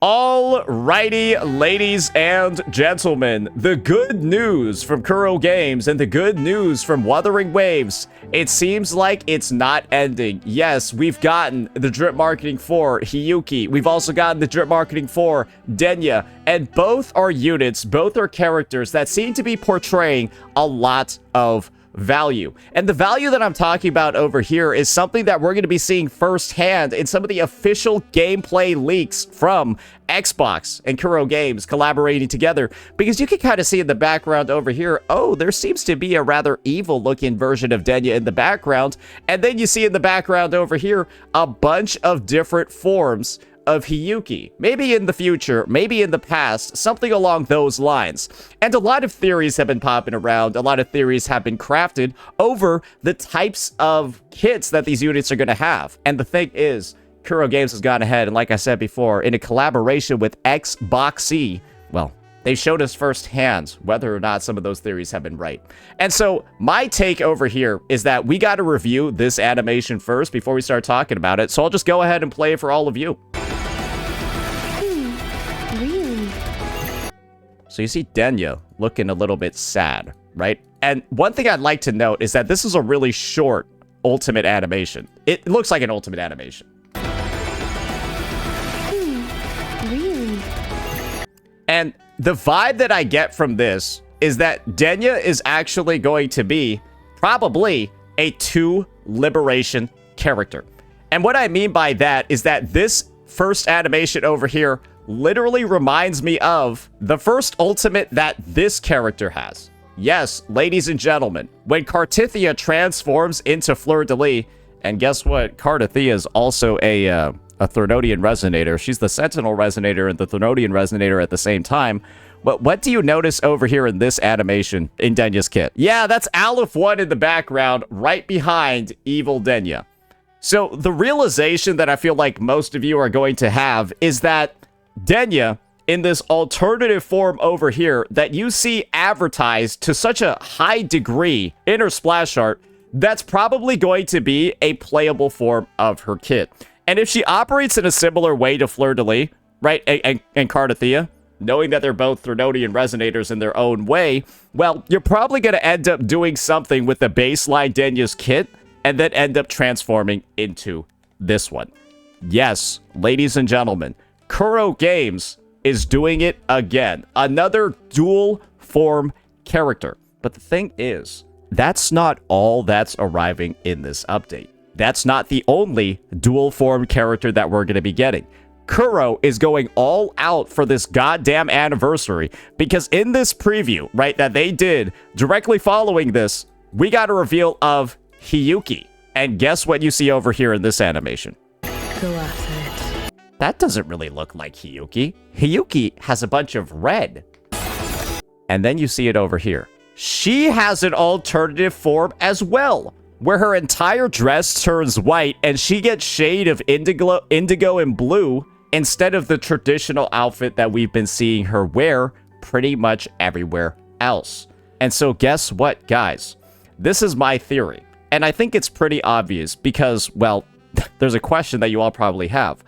Alrighty, ladies and gentlemen, the good news from Kuro Games and the good news from Wuthering Waves, it seems like it's not ending. Yes, we've gotten the drip marketing for Hiyuki. We've also gotten the drip marketing for Dena, and both are units, both are characters that seem to be portraying a lot of value. And the value that I'm talking about over here is something that we're going to be seeing firsthand in some of the official gameplay leaks from Xbox and Kuro Games collaborating together, because you can kind of see in the background over here, oh, there seems to be a rather evil looking version of Dena in the background, and then you see in the background over here a bunch of different forms of Hiyuki. Maybe in the future, maybe in the past, something along those lines. And a lot of theories have been popping around, a lot of theories have been crafted over the types of kits that these units are going to have. And the thing is, Kuro Games has gone ahead, and like I said before, in a collaboration with Xbox, well, they showed us firsthand whether or not some of those theories have been right. And so my take over here is that we got to review this animation first before we start talking about it. So I'll just go ahead and play it for all of you. So you see Dena looking a little bit sad, right? And one thing I'd like to note is that this is a really short ultimate animation. It looks like an ultimate animation. Really? And the vibe that I get from this is that Dena is actually going to be probably a 2 liberation character. And what I mean by that is that this first animation over here literally reminds me of the first ultimate that this character has. Yes, ladies and gentlemen, when Kartithia transforms into Fleur-de-Lis, and guess what? Kartithia is also a Thernodian Resonator. She's the Sentinel Resonator and the Thernodian Resonator at the same time. But what do you notice over here in this animation in Dena's kit? Yeah, that's Aleph 1 in the background, right behind Evil Dena. So the realization that I feel like most of you are going to have is that Dena, in this alternative form over here that you see advertised to such a high degree in her splash art, that's probably going to be a playable form of her kit. And if she operates in a similar way to Fleur-de-Lis, right, and Kartithia, knowing that they're both Thernodian Resonators in their own way, well, you're probably going to end up doing something with the baseline Dena's kit and then end up transforming into this one. Yes, ladies and gentlemen, Kuro Games is doing it again. Another dual form character. But the thing is, that's not all that's arriving in this update. That's not the only dual form character that we're going to be getting. Kuro is going all out for this goddamn anniversary, because in this preview, right, that they did directly following this, we got a reveal of Hiyuki. And guess what you see over here in this animation? Go after it. That doesn't really look like Hiyuki. Hiyuki has a bunch of red. And then you see it over here. She has an alternative form as well, where her entire dress turns white and she gets shade of indigo and blue instead of the traditional outfit that we've been seeing her wear pretty much everywhere else. And so guess what, guys? This is my theory. And I think it's pretty obvious because, well, there's a question that you all probably have.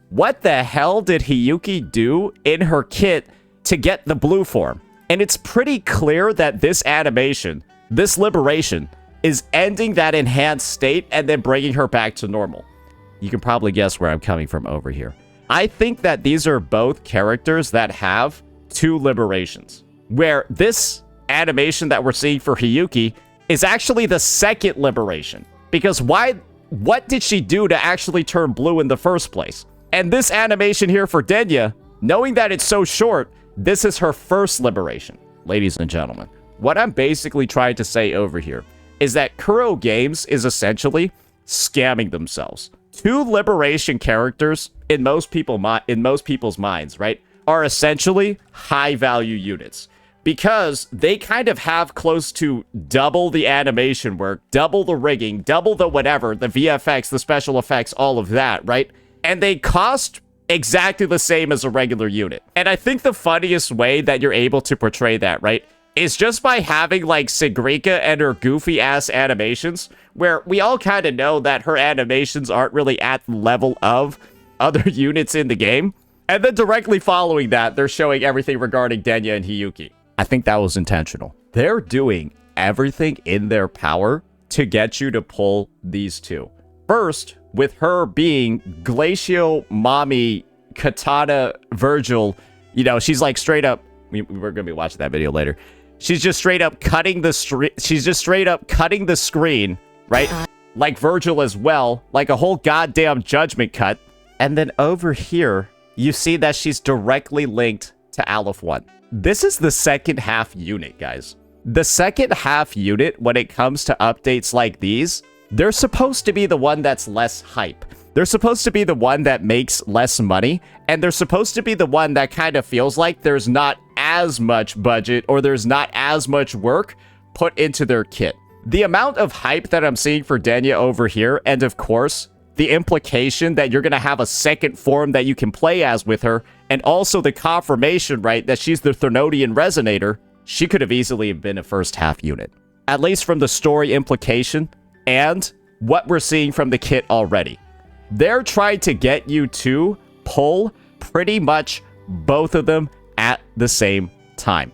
What the hell did Hiyuki do in her kit to get the blue form? And it's pretty clear that this animation, this liberation, is ending that enhanced state and then bringing her back to normal. You can probably guess where I'm coming from over here. I think that these are both characters that have 2 liberations, where this animation that we're seeing for Hiyuki is actually the second liberation. Because what did she do to actually turn blue in the first place? And this animation here for Dena, knowing that it's so short, this is her first liberation. Ladies and gentlemen, what I'm basically trying to say over here is that Kuro Games is essentially scamming themselves. 2 liberation characters in most people's minds, right, are essentially high-value units, because they kind of have close to double the animation work, double the rigging, double the whatever, the VFX, the special effects, all of that, right? And they cost exactly the same as a regular unit. And I think the funniest way that you're able to portray that, right, is just by having, like, Sigrika and her goofy-ass animations, where we all kind of know that her animations aren't really at the level of other units in the game. And then directly following that, they're showing everything regarding Dena and Hiyuki. I think that was intentional. They're doing everything in their power to get you to pull these two. First, with her being Glacial Mommy Katana Virgil, you know, she's like straight up, we're going to be watching that video later. She's just straight up cutting the screen, right? Like Virgil as well, like a whole goddamn judgment cut. And then over here, you see that she's directly linked to Aleph 1. This is the second half unit, guys. The second half unit, when it comes to updates like these, they're supposed to be the one that's less hype. They're supposed to be the one that makes less money, and they're supposed to be the one that kind of feels like there's not as much budget or there's not as much work put into their kit. The amount of hype that I'm seeing for Dena over here, and of course, the implication that you're going to have a second form that you can play as with her, and also the confirmation, right, that she's the Thernodian Resonator, she could have easily been a first half unit. At least from the story implication and what we're seeing from the kit already. They're trying to get you to pull pretty much both of them at the same time.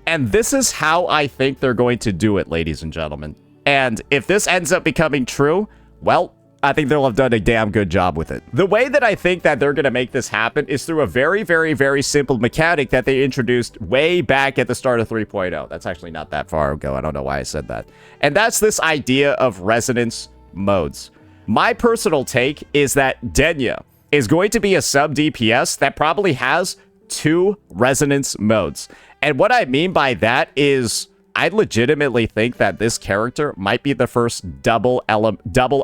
And this is how I think they're going to do it, ladies and gentlemen. And if this ends up becoming true, well, I think they'll have done a damn good job with it. The way that I think that they're going to make this happen is through a very, very, very simple mechanic that they introduced way back at the start of 3.0. That's actually not that far ago. I don't know why I said that. And that's this idea of resonance modes. My personal take is that Dena is going to be a sub DPS that probably has 2 resonance modes. And what I mean by that is I legitimately think that this character might be the first double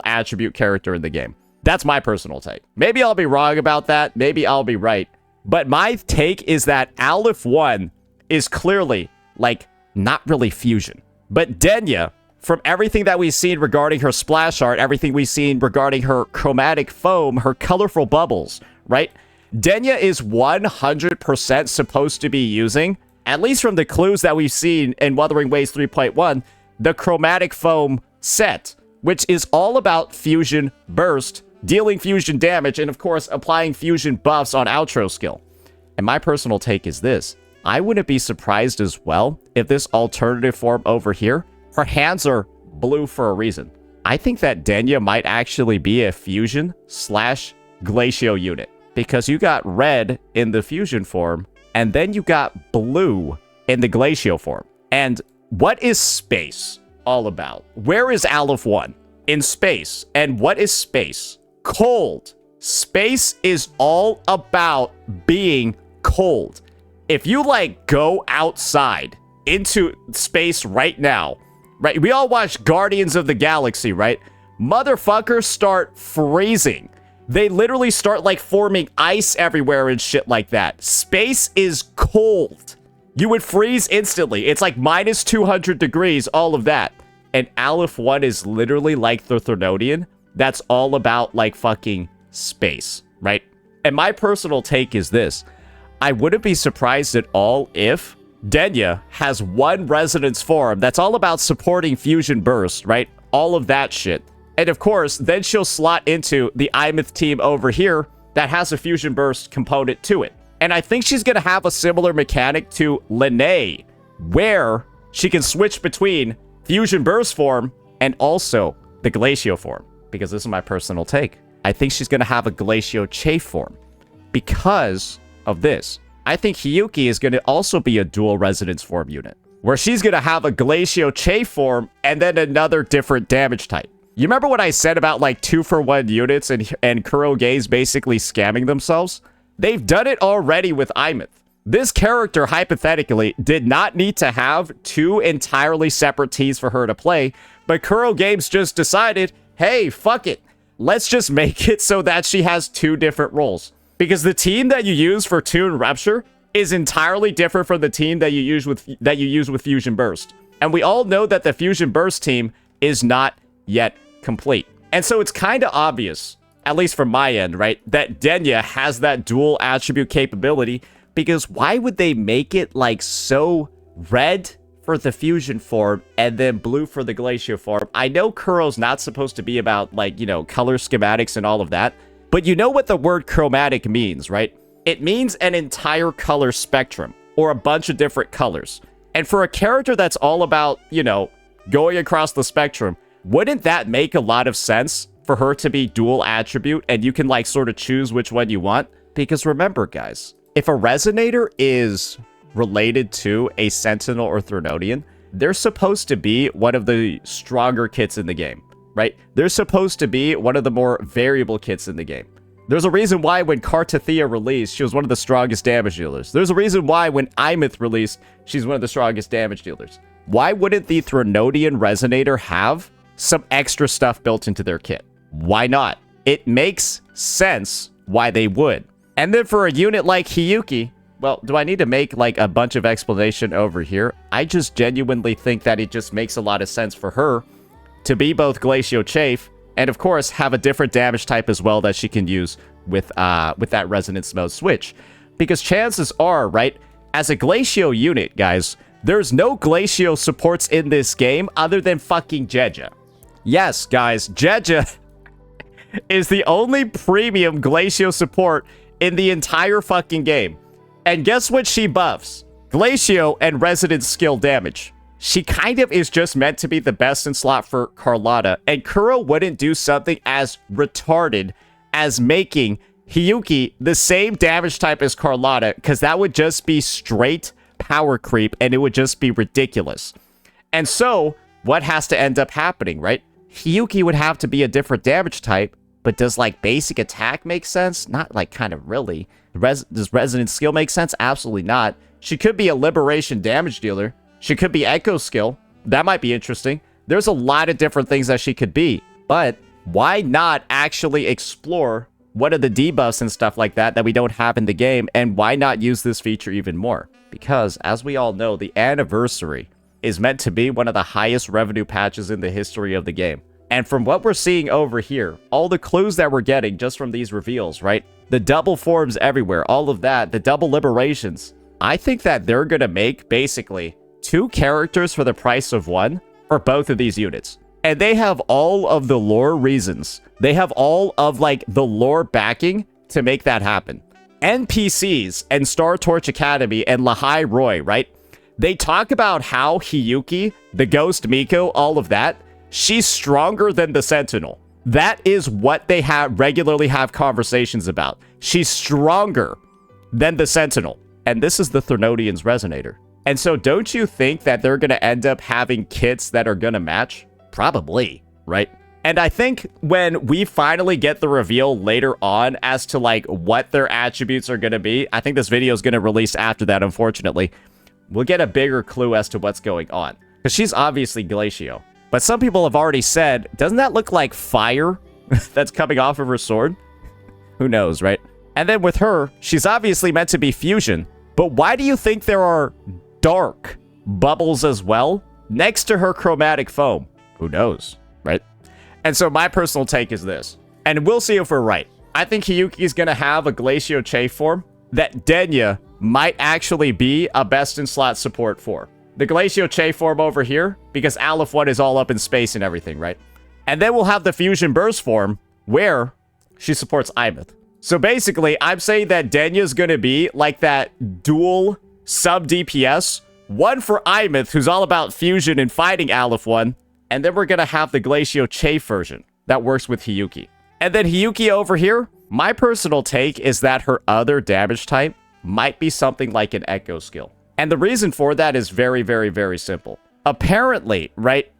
attribute character in the game. That's my personal take. Maybe I'll be wrong about that. Maybe I'll be right. But my take is that Aleph 1 is clearly, like, not really fusion. But Dena, from everything that we've seen regarding her splash art, everything we've seen regarding her chromatic foam, her colorful bubbles, right? Dena is 100% supposed to be using, at least from the clues that we've seen in Wuthering Waves 3.1, the chromatic foam set, which is all about fusion burst, dealing fusion damage, and of course, applying fusion buffs on outro skill. And my personal take is this. I wouldn't be surprised as well if this alternative form over here, her hands are blue for a reason. I think that Dena might actually be a fusion / glacial unit, because you got red in the fusion form, and then you got blue in the glacial form. And what is space all about? Where is Aleph 1? In space. And what is space? Cold. Space is all about being cold. If you, like, go outside into space right now, right? We all watch Guardians of the Galaxy, right? Motherfuckers start freezing. They literally start, like, forming ice everywhere and shit like that. Space is cold. You would freeze instantly. It's like minus 200 degrees, all of that. And Aleph 1 is literally like the Thernodian. That's all about, like, fucking space, right? And my personal take is this. I wouldn't be surprised at all if Dena has one resonance form that's all about supporting fusion burst, right? All of that shit. And of course, then she'll slot into the Imeth team over here that has a fusion burst component to it. And I think she's going to have a similar mechanic to Linnea, where she can switch between fusion burst form and also the glacial form. Because this is my personal take. I think she's going to have a glacial chafe form. Because of this. I think Hiyuki is going to also be a dual resonance form unit, where she's going to have a glacial chafe form and then another different damage type. You remember what I said about, like, 2-for-1 units and Kuroge's basically scamming themselves? They've done it already with Imeth. This character, hypothetically, did not need to have 2 entirely separate teams for her to play, but Kuroge's just decided, hey, fuck it. Let's just make it so that she has 2 different roles. Because the team that you use for Toon Rupture is entirely different from the team that you use with Fusion Burst. And we all know that the Fusion Burst team is not yet complete. And so it's kind of obvious, at least from my end, right, that Dena has that dual attribute capability, because why would they make it, like, so red for the fusion form and then blue for the glacial form? I know Kuro's not supposed to be about, like, you know, color schematics and all of that, but you know what the word chromatic means, right? It means an entire color spectrum, or a bunch of different colors. And for a character that's all about, you know, going across the spectrum, wouldn't that make a lot of sense for her to be dual attribute and you can like sort of choose which one you want? Because remember, guys, if a Resonator is related to a Sentinel or Threnodian, they're supposed to be one of the stronger kits in the game, right? They're supposed to be one of the more variable kits in the game. There's a reason why when Kartathea released, she was one of the strongest damage dealers. There's a reason why when Imith released, she's one of the strongest damage dealers. Why wouldn't the Threnodian Resonator have some extra stuff built into their kit? Why not? It makes sense why they would. And then for a unit like Hiyuki, well, do I need to make like a bunch of explanation over here? I just genuinely think that it just makes a lot of sense for her to be both Glacio Chafe and of course have a different damage type as well that she can use with that Resonance Mode switch. Because chances are, right, as a Glacio unit, guys, there's no Glacio supports in this game other than fucking Jeja. Yes, guys, Jeja is the only premium Glacio support in the entire fucking game. And guess what she buffs? Glacio and Resonance skill damage. She kind of is just meant to be the best in slot for Carlotta, and Kuro wouldn't do something as retarded as making Hiyuki the same damage type as Carlotta, because that would just be straight power creep, and it would just be ridiculous. And so, what has to end up happening, right? Hiyuki would have to be a different damage type, but does, like, basic attack make sense? Not, like, kind of really. Does Resonance skill make sense? Absolutely not. She could be a Liberation damage dealer. She could be Echo skill. That might be interesting. There's a lot of different things that she could be. But why not actually explore what are the debuffs and stuff like that that we don't have in the game? And why not use this feature even more? Because, as we all know, the Anniversary is meant to be one of the highest revenue patches in the history of the game. And from what we're seeing over here, all the clues that we're getting just from these reveals, right? The double forms everywhere, all of that, the double liberations. I think that they're going to make, basically, 2 characters for the price of 1 for both of these units. And they have all of the lore reasons. They have all of, like, the lore backing to make that happen. NPCs and Star Torch Academy and Lahai Roy, right? They talk about how Hiyuki, the Ghost Miko, all of that, she's stronger than the Sentinel. That is what they regularly have conversations about. She's stronger than the Sentinel. And this is the Threnodian's Resonator. And so don't you think that they're going to end up having kits that are going to match? Probably, right? And I think when we finally get the reveal later on as to like what their attributes are going to be, I think this video is going to release after that, unfortunately. We'll get a bigger clue as to what's going on. Because she's obviously Glacio. But some people have already said, doesn't that look like fire that's coming off of her sword? Who knows, right? And then with her, she's obviously meant to be fusion. But why do you think there are dark bubbles as well next to her chromatic foam? Who knows, right? And so my personal take is this, and we'll see if we're right. I think Hiyuki's going to have a Glacio Chafe form that Denia might actually be a best-in-slot support for. The Glacio Chafe form over here, because Aleph 1 is all up in space and everything, right? And then we'll have the Fusion Burst form, where she supports Imith. So basically, I'm saying that Denia's going to be like that dual sub-DPS, one for Imith, who's all about fusion and fighting Aleph 1, and then we're going to have the Glacio Chafe version that works with Hiyuki. And then Hiyuki over here, my personal take is that her other damage type might be something like an Echo skill. And the reason for that is very, very, very simple. Apparently, right,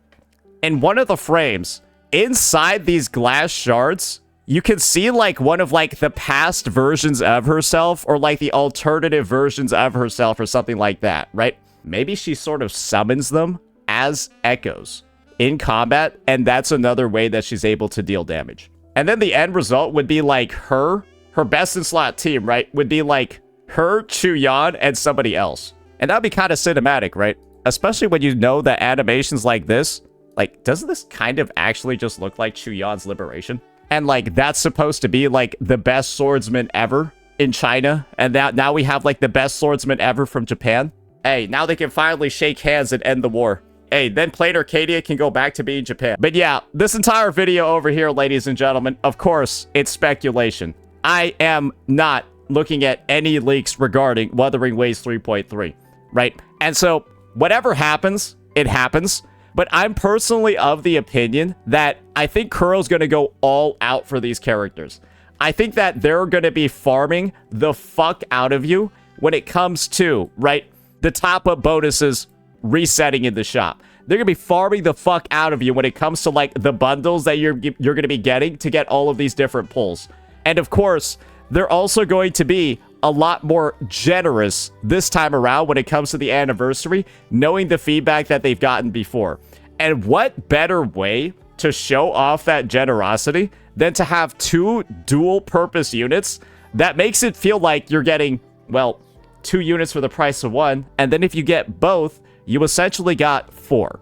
in one of the frames, inside these glass shards, you can see like one of like the past versions of herself or like the alternative versions of herself or something like that, right? Maybe she sort of summons them as echoes in combat, and that's another way that she's able to deal damage. And then the end result would be like her best in slot team, right? Would be like her, Chuyan, and somebody else. And that'd be kind of cinematic, right? Especially when you know that animations like this, like, doesn't this kind of actually just look like Chuyan's liberation? And like, that's supposed to be like the best swordsman ever in China. And now we have like the best swordsman ever from Japan. Hey, now they can finally shake hands and end the war. Hey, then Plain Arcadia can go back to being Japan. But yeah, this entire video over here, ladies and gentlemen, of course, it's speculation. I am not looking at any leaks regarding Wuthering Waves 3.3, right? And so whatever happens, it happens. But I'm personally of the opinion that I think Kuro's going to go all out for these characters. I think that they're going to be farming the fuck out of you when it comes to, right, the top-up bonuses resetting in the shop. They're going to be farming the fuck out of you when it comes to, like, the bundles that you're going to be getting to get all of these different pulls. And, of course, they're also going to be a lot more generous this time around when it comes to the anniversary, knowing the feedback that they've gotten before. And what better way to show off that generosity than to have 2 dual-purpose units that makes it feel like you're getting, well, 2 units for the price of 1, and then if you get both, you essentially got 4.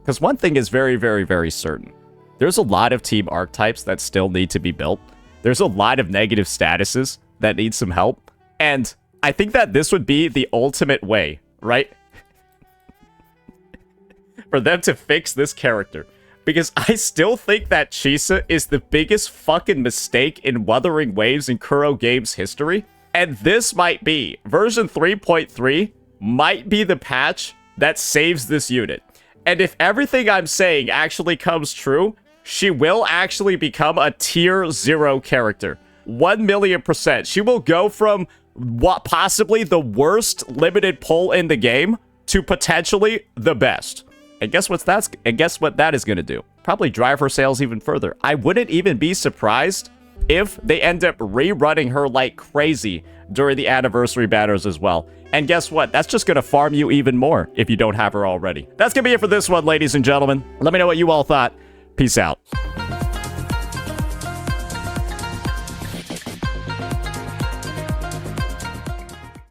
Because one thing is very, very, very certain. There's a lot of team archetypes that still need to be built. There's a lot of negative statuses that need some help. And I think that this would be the ultimate way, right? For them to fix this character. Because I still think that Chisa is the biggest fucking mistake in Wuthering Waves in Kuro Games history. And this might be, version 3.3 might be the patch that saves this unit. And if everything I'm saying actually comes true, she will actually become a tier 0 character. 1,000,000%. She will go from what possibly the worst limited pull in the game to potentially the best. And guess what that is going to do? Probably drive her sales even further. I wouldn't even be surprised if they end up rerunning her like crazy during the anniversary banners as well. And guess what? That's just going to farm you even more if you don't have her already. That's going to be it for this one, ladies and gentlemen. Let me know what you all thought. Peace out.